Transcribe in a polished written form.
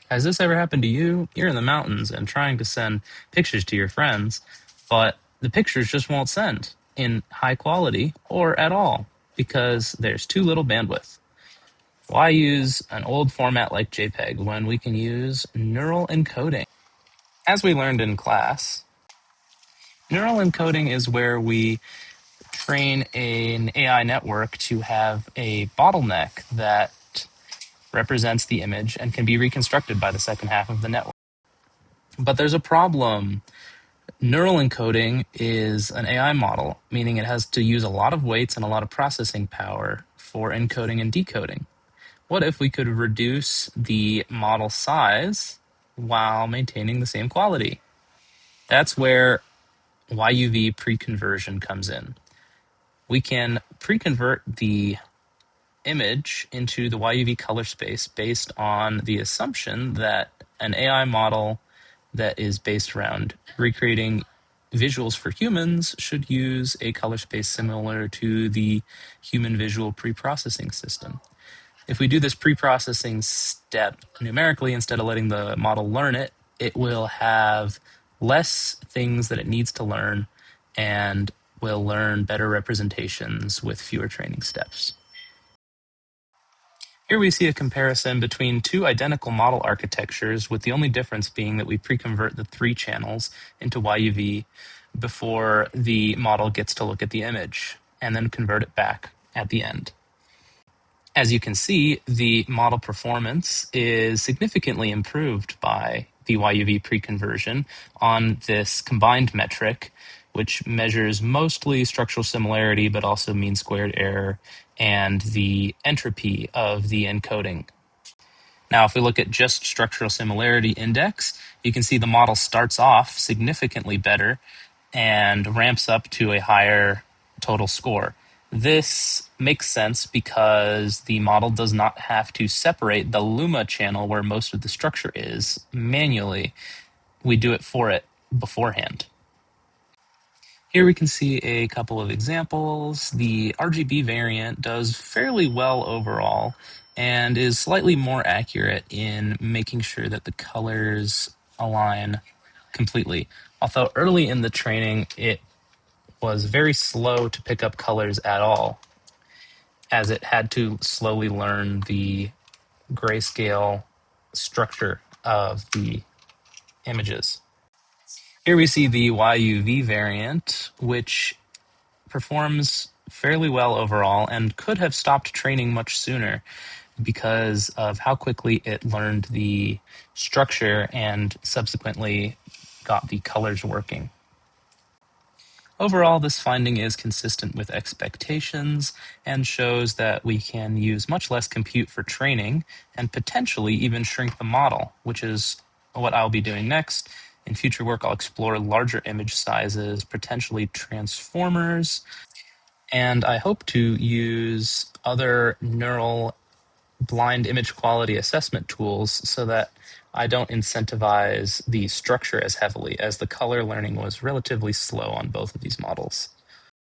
Has this ever happened to you? You're in the mountains and trying to send pictures to your friends, but the pictures just won't send in high quality or at all because there's too little bandwidth. Why use an old format like JPEG when we can use neural encoding? As we learned in class, neural encoding is where we train an AI network to have a bottleneck that represents the image and can be reconstructed by the second half of the network. But there's a problem. Neural encoding is an AI model, meaning it has to use a lot of weights and a lot of processing power for encoding and decoding. What if we could reduce the model size while maintaining the same quality? That's where YUV pre-conversion comes in. We can pre-convert the image into the YUV color space based on the assumption that an AI model that is based around recreating visuals for humans should use a color space similar to the human visual pre-processing system. If we do this pre-processing step numerically instead of letting the model learn it, it will have less things that it needs to learn and will learn better representations with fewer training steps. Here we see a comparison between two identical model architectures, with the only difference being that we pre-convert the 3 channels into YUV before the model gets to look at the image, and then convert it back at the end. As you can see, the model performance is significantly improved by the YUV pre-conversion on this combined metric, which measures mostly structural similarity, but also mean squared error and the entropy of the encoding. Now, if we look at just structural similarity index, you can see the model starts off significantly better and ramps up to a higher total score. This makes sense because the model does not have to separate the luma channel where most of the structure is manually. We do it for it beforehand. Here we can see a couple of examples. The RGB variant does fairly well overall and is slightly more accurate in making sure that the colors align completely. Although early in the training, it was very slow to pick up colors at all, as it had to slowly learn the grayscale structure of the images. Here we see the YUV variant, which performs fairly well overall and could have stopped training much sooner because of how quickly it learned the structure and subsequently got the colors working. Overall, this finding is consistent with expectations and shows that we can use much less compute for training and potentially even shrink the model, which is what I'll be doing next. In future work, I'll explore larger image sizes, potentially transformers, and I hope to use other neural blind image quality assessment tools so that I don't incentivize the structure as heavily, as the color learning was relatively slow on both of these models.